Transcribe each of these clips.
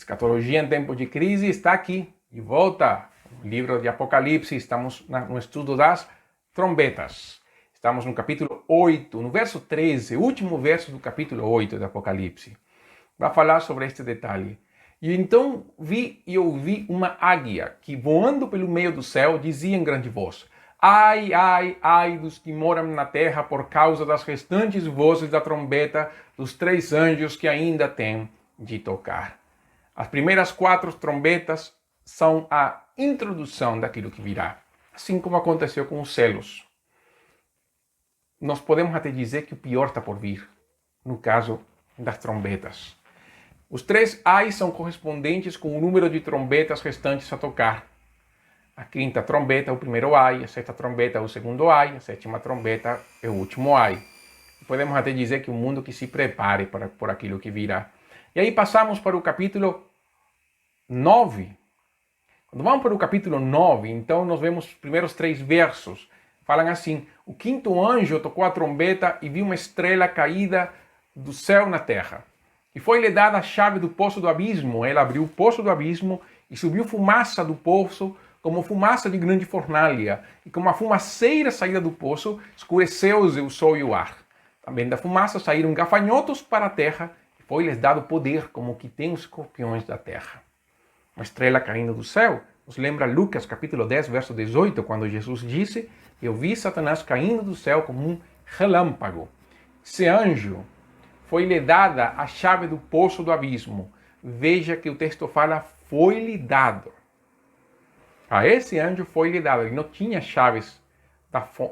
Escatologia em tempos de crise está aqui, de volta. O livro de Apocalipse, estamos no estudo das trombetas. Estamos no capítulo 8, no verso 13, último verso do capítulo 8 de Apocalipse. Vai falar sobre este detalhe. E então vi e ouvi uma águia que, voando pelo meio do céu, dizia em grande voz: ai, ai, ai dos que moram na terra por causa das restantes vozes da trombeta dos 3 anjos que ainda têm de tocar. As primeiras 4 trombetas são a introdução daquilo que virá. Assim como aconteceu com os selos. Nós podemos até dizer que o pior está por vir, no caso das trombetas. Os 3 ais são correspondentes com o número de trombetas restantes a tocar. A 5ª trombeta é o primeiro ai, a 6ª trombeta é o segundo ai, a 7ª trombeta é o último ai. Podemos até dizer que o mundo que se prepare por aquilo que virá. E aí passamos para o capítulo 9. Quando vamos para o capítulo 9, então nós vemos os primeiros 3 versos. Falam assim: o 5º anjo tocou a trombeta e viu uma estrela caída do céu na terra. E foi-lhe dada a chave do poço do abismo. Ela abriu o poço do abismo e subiu fumaça do poço, como fumaça de grande fornalha. E como a fumaceira saída do poço, escureceu-se o sol e o ar. Também da fumaça saíram gafanhotos para a terra, e foi-lhes dado poder como que tem os escorpiões da terra. Uma estrela caindo do céu nos lembra Lucas capítulo 10, verso 18, quando Jesus disse: eu vi Satanás caindo do céu como um relâmpago. Esse anjo foi-lhe dada a chave do poço do abismo. Veja que o texto fala: foi-lhe dado. A esse anjo foi-lhe dado. Ele não tinha chaves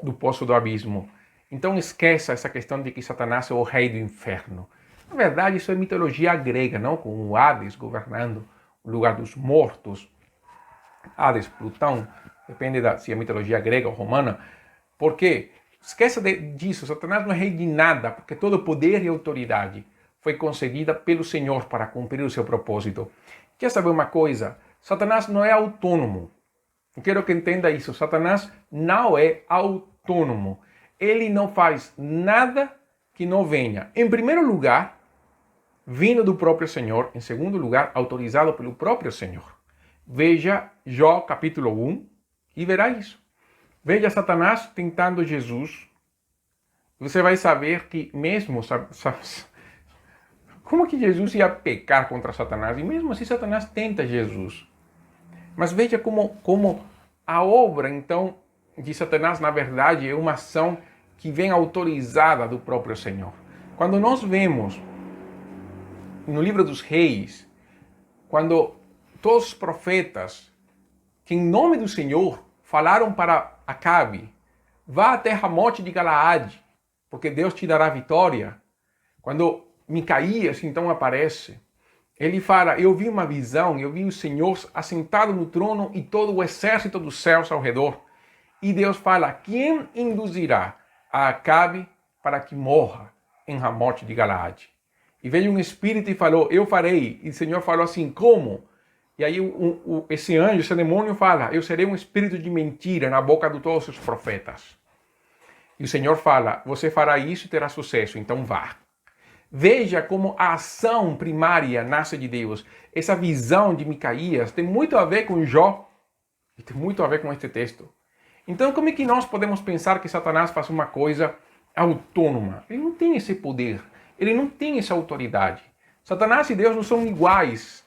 do poço do abismo. Então esqueça essa questão de que Satanás é o rei do inferno. Na verdade, isso é mitologia grega, não? Com o Hades governando o lugar dos mortos. Hades, Plutão, depende se é mitologia grega ou romana. Por quê? Esqueça disso. Satanás não é rei de nada, porque todo poder e autoridade foi concedida pelo Senhor para cumprir o seu propósito. Quer saber uma coisa? Satanás não é autônomo. Eu quero que entenda isso. Satanás não é autônomo. Ele não faz nada que não venha, em primeiro lugar, vindo do próprio Senhor, em segundo lugar, autorizado pelo próprio Senhor. Veja Jó capítulo 1 e verá isso. Veja Satanás tentando Jesus. Você vai saber que mesmo... Como que Jesus ia pecar contra Satanás? E mesmo assim Satanás tenta Jesus. Mas veja como a obra, então, de Satanás, na verdade, é uma ação que vem autorizada do próprio Senhor. Quando nós vemos no livro dos reis, quando todos os profetas que em nome do Senhor falaram para Acabe: vá até Ramote de Galaade, porque Deus te dará vitória. Quando Micaías então aparece, ele fala: eu vi uma visão, eu vi o Senhor assentado no trono e todo o exército dos céus ao redor. E Deus fala: quem induzirá a Acabe para que morra em Ramote de Galaade? E veio um espírito e falou: eu farei. E o Senhor falou assim: como? E aí esse anjo, esse demônio fala: eu serei um espírito de mentira na boca de todos os profetas. E o Senhor fala: você fará isso e terá sucesso, então vá. Veja como a ação primária nasce de Deus. Essa visão de Micaías tem muito a ver com Jó e tem muito a ver com este texto. Então, como é que nós podemos pensar que Satanás faz uma coisa autônoma? Ele não tem esse poder, ele não tem essa autoridade. Satanás e Deus não são iguais.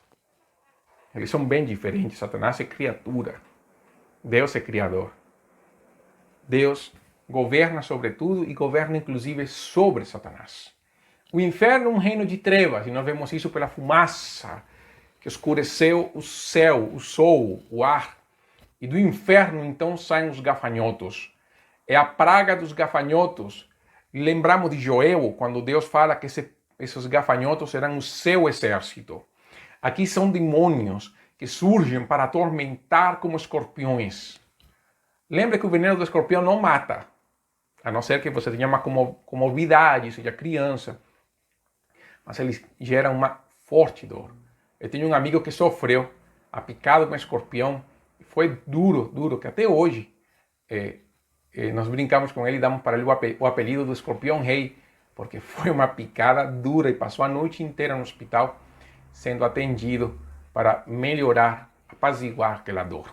Eles são bem diferentes. Satanás é criatura. Deus é criador. Deus governa sobre tudo e governa inclusive sobre Satanás. O inferno é um reino de trevas, e nós vemos isso pela fumaça que escureceu o céu, o sol, o ar. E do inferno então saem os gafanhotos. É a praga dos gafanhotos. Lembramos de Joel, quando Deus fala que esses gafanhotos serão o seu exército. Aqui são demônios que surgem para atormentar como escorpiões. Lembre que o veneno do escorpião não mata, a não ser que você tenha uma comorbidade, seja criança. Mas eles geram uma forte dor. Eu tenho um amigo que sofreu a picada com um escorpião. Foi duro, que até hoje nós brincamos com ele e damos para ele o apelido do escorpião rei, porque foi uma picada dura e passou a noite inteira no hospital sendo atendido para melhorar, apaziguar aquela dor.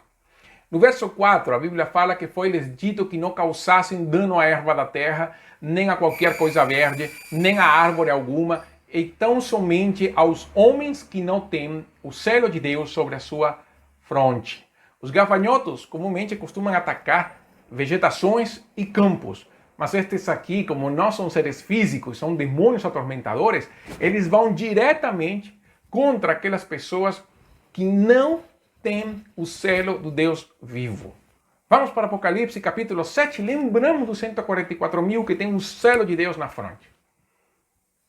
No verso 4, a Bíblia fala que foi-lhes dito que não causassem dano à erva da terra, nem a qualquer coisa verde, nem a árvore alguma, e tão somente aos homens que não têm o selo de Deus sobre a sua fronte. Os gafanhotos comumente costumam atacar vegetações e campos, mas estes aqui, como não são seres físicos, são demônios atormentadores, eles vão diretamente contra aquelas pessoas que não têm o selo do Deus vivo. Vamos para Apocalipse capítulo 7, lembramos dos 144 mil que tem o selo de Deus na fronte.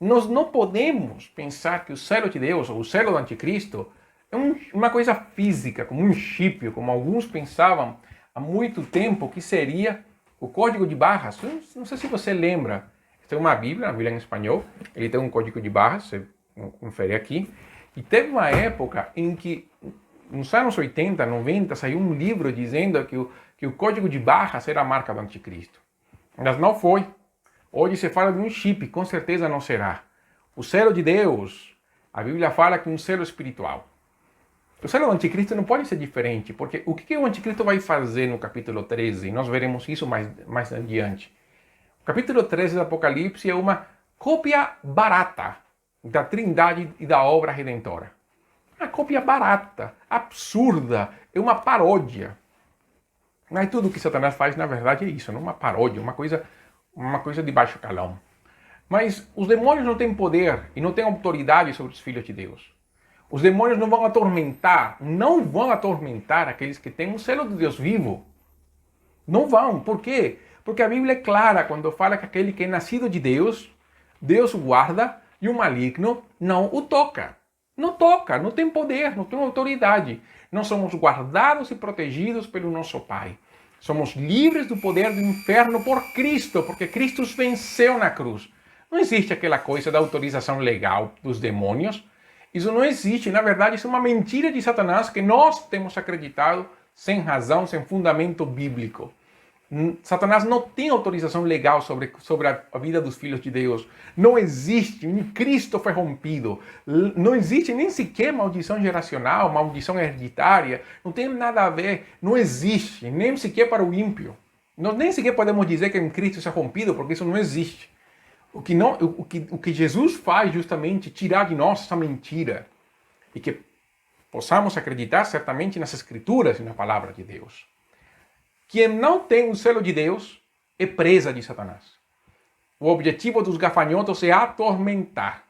Nós não podemos pensar que o selo de Deus, ou o selo do anticristo, é uma coisa física, como um chip, como alguns pensavam há muito tempo que seria o código de barras. Não sei se você lembra, tem uma Bíblia, a Bíblia em espanhol, ele tem um código de barras, você confere aqui, e teve uma época em que, nos anos 80, 90, saiu um livro dizendo que o código de barras era a marca do anticristo. Mas não foi. Hoje se fala de um chip, com certeza não será. O selo de Deus, a Bíblia fala que é um selo espiritual. O selo do anticristo não pode ser diferente, porque o que o anticristo vai fazer no capítulo 13? Nós veremos isso mais adiante. O capítulo 13 do Apocalipse é uma cópia barata da Trindade e da obra redentora. Uma cópia barata, absurda, é uma paródia. Mas tudo que Satanás faz, na verdade, é isso, não uma paródia, uma coisa de baixo calão. Mas os demônios não têm poder e não têm autoridade sobre os filhos de Deus. Os demônios não vão atormentar aqueles que têm o selo do Deus vivo. Não vão. Por quê? Porque a Bíblia é clara quando fala que aquele que é nascido de Deus, Deus o guarda e o maligno não o toca. Não toca, não tem poder, não tem autoridade. Nós somos guardados e protegidos pelo nosso Pai. Somos livres do poder do inferno por Cristo, porque Cristo os venceu na cruz. Não existe aquela coisa da autorização legal dos demônios. Isso não existe. Na verdade, isso é uma mentira de Satanás que nós temos acreditado sem razão, sem fundamento bíblico. Satanás não tem autorização legal sobre a vida dos filhos de Deus. Não existe. Cristo foi rompido. Não existe nem sequer maldição geracional, maldição hereditária. Não tem nada a ver. Não existe. Nem sequer para o ímpio. Nós nem sequer podemos dizer que em Cristo isso é rompido, porque isso não existe. O que Jesus faz justamente é tirar de nós essa mentira. E que possamos acreditar certamente nas Escrituras e na Palavra de Deus. Quem não tem o selo de Deus é presa de Satanás. O objetivo dos gafanhotos é atormentar.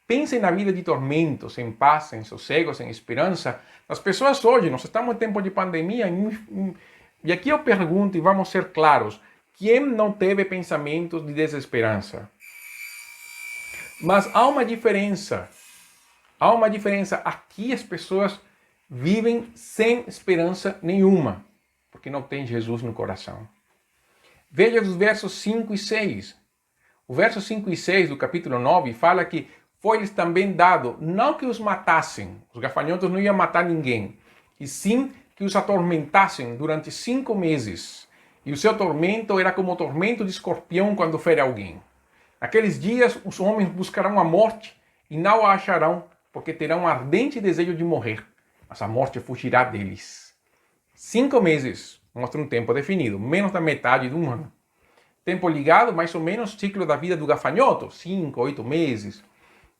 Pensem na vida de tormentos, sem paz, sem sossego, sem esperança. As pessoas hoje, nós estamos em tempo de pandemia, e aqui eu pergunto, e vamos ser claros, quem não teve pensamentos de desesperança? Mas há uma diferença. Há uma diferença. Aqui as pessoas vivem sem esperança nenhuma, porque não tem Jesus no coração. Veja os versos 5 e 6. O verso 5 e 6 do capítulo 9 fala que foi-lhes também dado, não que os matassem, os gafanhotos não iam matar ninguém, e sim que os atormentassem durante 5 meses. E o seu tormento era como o tormento de escorpião quando fere alguém. Naqueles dias os homens buscarão a morte e não a acharão, porque terão um ardente desejo de morrer, mas a morte fugirá deles. 5 meses mostra um tempo definido, menos da metade de um ano. Tempo ligado, mais ou menos, ciclo da vida do gafanhoto, 5, 8 meses.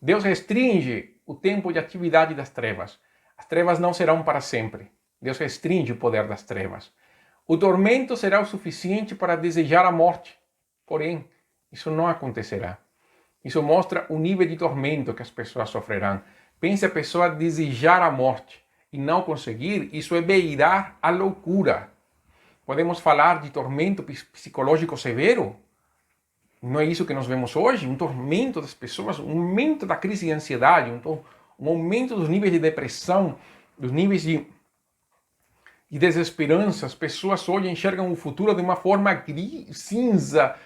Deus restringe o tempo de atividade das trevas. As trevas não serão para sempre. Deus restringe o poder das trevas. O tormento será o suficiente para desejar a morte. Porém, isso não acontecerá. Isso mostra o nível de tormento que as pessoas sofrerão. Pense a pessoa desejar a morte e não conseguir, isso é beirar a loucura. Podemos falar de tormento psicológico severo? Não é isso que nós vemos hoje? Um tormento das pessoas, um aumento da crise de ansiedade, um aumento dos níveis de depressão, dos níveis de desesperança. As pessoas hoje enxergam o futuro de uma forma cinza,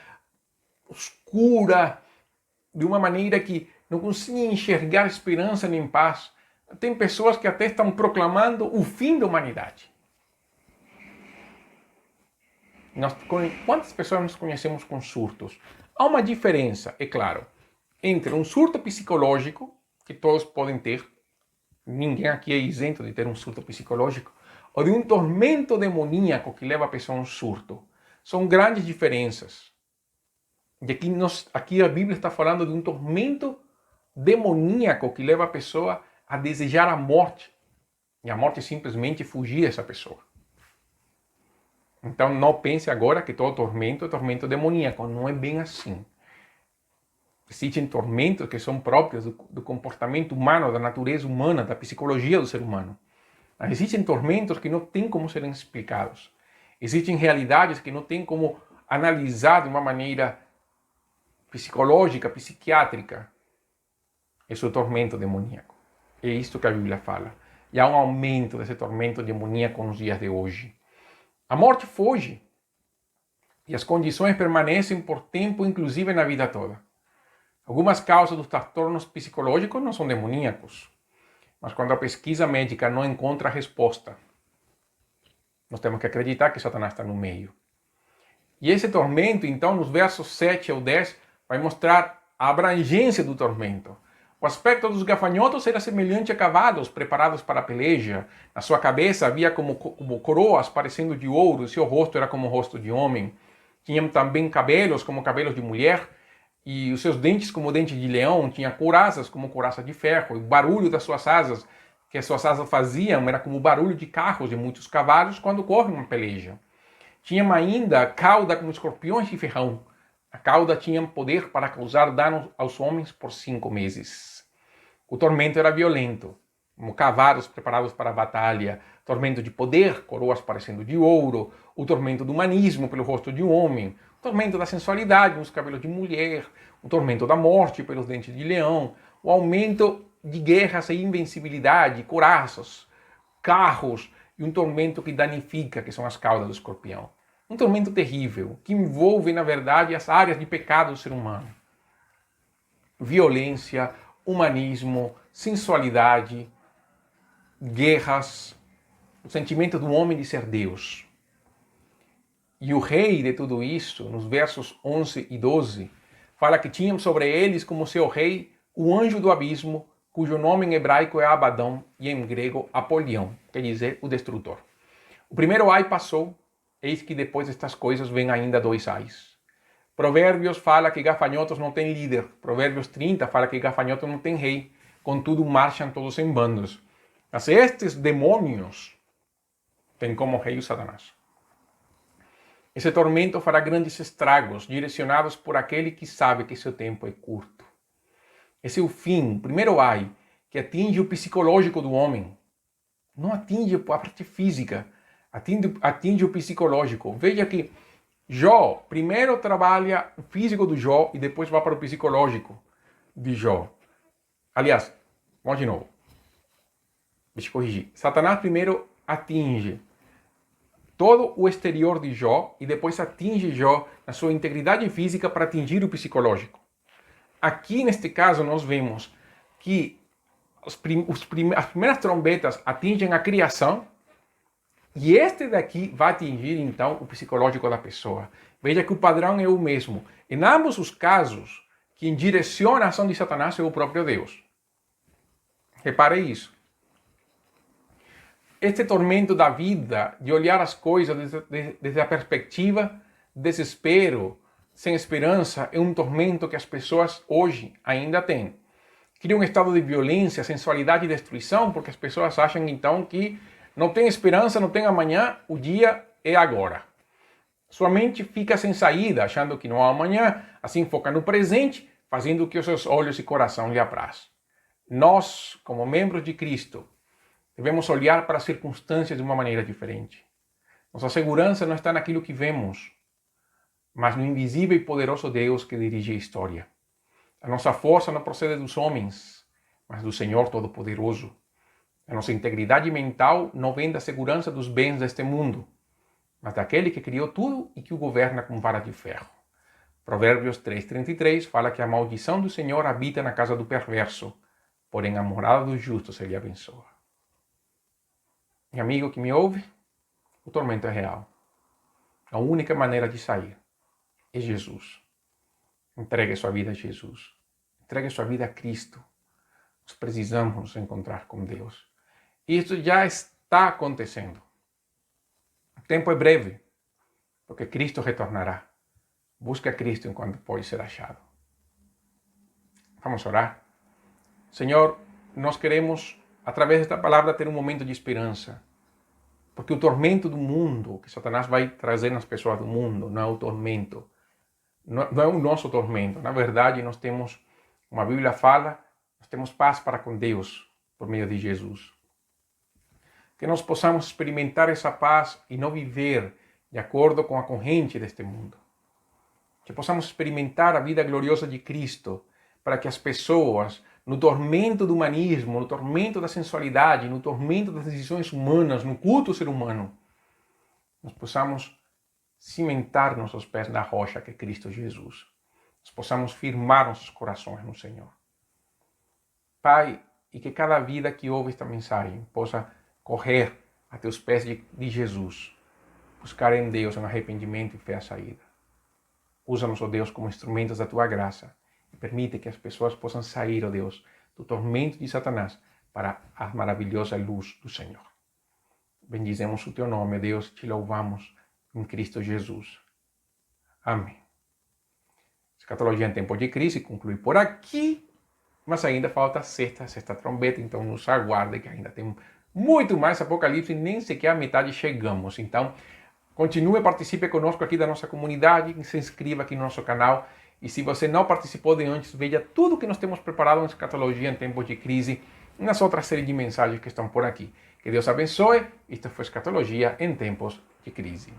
escura, de uma maneira que não conseguem enxergar esperança nem paz. Tem pessoas que até estão proclamando o fim da humanidade. Quantas pessoas nós conhecemos com surtos? Há uma diferença, é claro, entre um surto psicológico, que todos podem ter, ninguém aqui é isento de ter um surto psicológico, ou de um tormento demoníaco que leva a pessoa a um surto. São grandes diferenças. E aqui a Bíblia está falando de um tormento demoníaco que leva a pessoa a desejar a morte. E a morte é simplesmente fugir dessa pessoa. Então não pense agora que todo tormento é tormento demoníaco. Não é bem assim. Existem tormentos que são próprios do comportamento humano, da natureza humana, da psicologia do ser humano. Mas existem tormentos que não têm como serem explicados. Existem realidades que não têm como analisar de uma maneira psicológica, psiquiátrica. Esse é o tormento demoníaco. É isto que a Bíblia fala. E há um aumento desse tormento demoníaco nos dias de hoje. A morte foge. E as condições permanecem por tempo, inclusive na vida toda. Algumas causas dos transtornos psicológicos não são demoníacos. Mas quando a pesquisa médica não encontra a resposta, nós temos que acreditar que Satanás está no meio. E esse tormento, então, nos versos 7 ao 10, vai mostrar a abrangência do tormento. O aspecto dos gafanhotos era semelhante a cavalos preparados para a peleja. Na sua cabeça havia como coroas parecendo de ouro, e seu rosto era como o rosto de homem. Tinham também cabelos como cabelos de mulher, e os seus dentes como dentes de leão. Tinha couraças como couraça de ferro, e o barulho das suas asas, que as suas asas faziam, era como o barulho de carros de muitos cavalos quando correm uma peleja. Tinham ainda cauda como escorpiões de ferrão. A cauda tinha poder para causar dano aos homens por 5 meses. O tormento era violento, como cavalos preparados para a batalha, tormento de poder, coroas parecendo de ouro, o tormento do humanismo pelo rosto de um homem, o tormento da sensualidade nos cabelos de mulher, o tormento da morte pelos dentes de leão, o aumento de guerras e invencibilidade, couraças, carros e um tormento que danifica, que são as caudas do escorpião. Um tormento terrível, que envolve, na verdade, as áreas de pecado do ser humano. Violência, humanismo, sensualidade, guerras, o sentimento do homem de ser Deus. E o rei de tudo isso, nos versos 11 e 12, fala que tinham sobre eles como seu rei o anjo do abismo, cujo nome em hebraico é Abadão e em grego Apolião, quer dizer, o destrutor. O primeiro ai passou, eis que depois destas coisas vem ainda 2 ais. Provérbios fala que gafanhotos não têm líder. Provérbios 30 fala que gafanhotos não têm rei. Contudo, marcham todos em bandos. Mas estes demônios têm como rei o Satanás. Esse tormento fará grandes estragos, direcionados por aquele que sabe que seu tempo é curto. Esse é o fim, o primeiro ai, que atinge o psicológico do homem. Não atinge a parte física, atinge o psicológico. Veja que Jó primeiro trabalha o físico do Jó e depois vai para o psicológico de Jó. Aliás, vamos de novo. Deixa eu corrigir. Satanás primeiro atinge todo o exterior de Jó e depois atinge Jó na sua integridade física para atingir o psicológico. Aqui, neste caso, nós vemos que as primeiras trombetas atingem a criação e este daqui vai atingir, então, o psicológico da pessoa. Veja que o padrão é o mesmo. Em ambos os casos, quem direciona a ação de Satanás é o próprio Deus. Repare isso. Este tormento da vida, de olhar as coisas desde a perspectiva desespero, sem esperança, é um tormento que as pessoas hoje ainda têm. Cria um estado de violência, sensualidade e destruição, porque as pessoas acham então que não tem esperança, não tem amanhã, o dia é agora. Sua mente fica sem saída, achando que não há amanhã, assim foca no presente, fazendo o que os seus olhos e coração lhe apraz. Nós, como membros de Cristo, devemos olhar para as circunstâncias de uma maneira diferente. Nossa segurança não está naquilo que vemos, mas no invisível e poderoso Deus que dirige a história. A nossa força não procede dos homens, mas do Senhor Todo-Poderoso. A nossa integridade mental não vem da segurança dos bens deste mundo, mas daquele que criou tudo e que o governa com vara de ferro. Provérbios 3:33 fala que a maldição do Senhor habita na casa do perverso, porém a morada dos justos ele abençoa. Meu amigo que me ouve, o tormento é real. A única maneira de sair é Jesus. Entregue sua vida a Jesus. Entregue sua vida a Cristo. Nós precisamos nos encontrar com Deus. E isso já está acontecendo. O tempo é breve, porque Cristo retornará. Busca a Cristo enquanto pode ser achado. Vamos orar. Senhor, nós queremos, através desta palavra, ter um momento de esperança. Porque o tormento do mundo que Satanás vai trazer nas pessoas do mundo não é o tormento. Não é o nosso tormento. Na verdade, nós temos, como a Bíblia fala, nós temos paz para com Deus por meio de Jesus. Que nós possamos experimentar essa paz e não viver de acordo com a corrente deste mundo. Que possamos experimentar a vida gloriosa de Cristo para que as pessoas, no tormento do humanismo, no tormento da sensualidade, no tormento das decisões humanas, no culto ao ser humano, nós possamos cimentar nossos pés na rocha que é Cristo Jesus. Nós possamos firmar nossos corações no Senhor. Pai, e que cada vida que ouve esta mensagem possa correr a teus pés de Jesus, buscar em Deus um arrependimento e fé à saída. Usa-nos, ó Deus, como instrumentos da tua graça e permite que as pessoas possam sair, ó Deus, do tormento de Satanás para a maravilhosa luz do Senhor. Bendizemos o teu nome, Deus, te louvamos em Cristo Jesus. Amém. Escatologia em tempo de crise conclui por aqui, mas ainda falta a sexta trombeta, então nos aguarde que ainda tem muito mais Apocalipse, nem sequer a metade chegamos. Então, continue, participe conosco aqui da nossa comunidade, se inscreva aqui no nosso canal. E se você não participou de antes, veja tudo que nós temos preparado em Escatologia em tempos de crise e nas outras séries de mensagens que estão por aqui. Que Deus abençoe. Isto foi Escatologia em tempos de crise.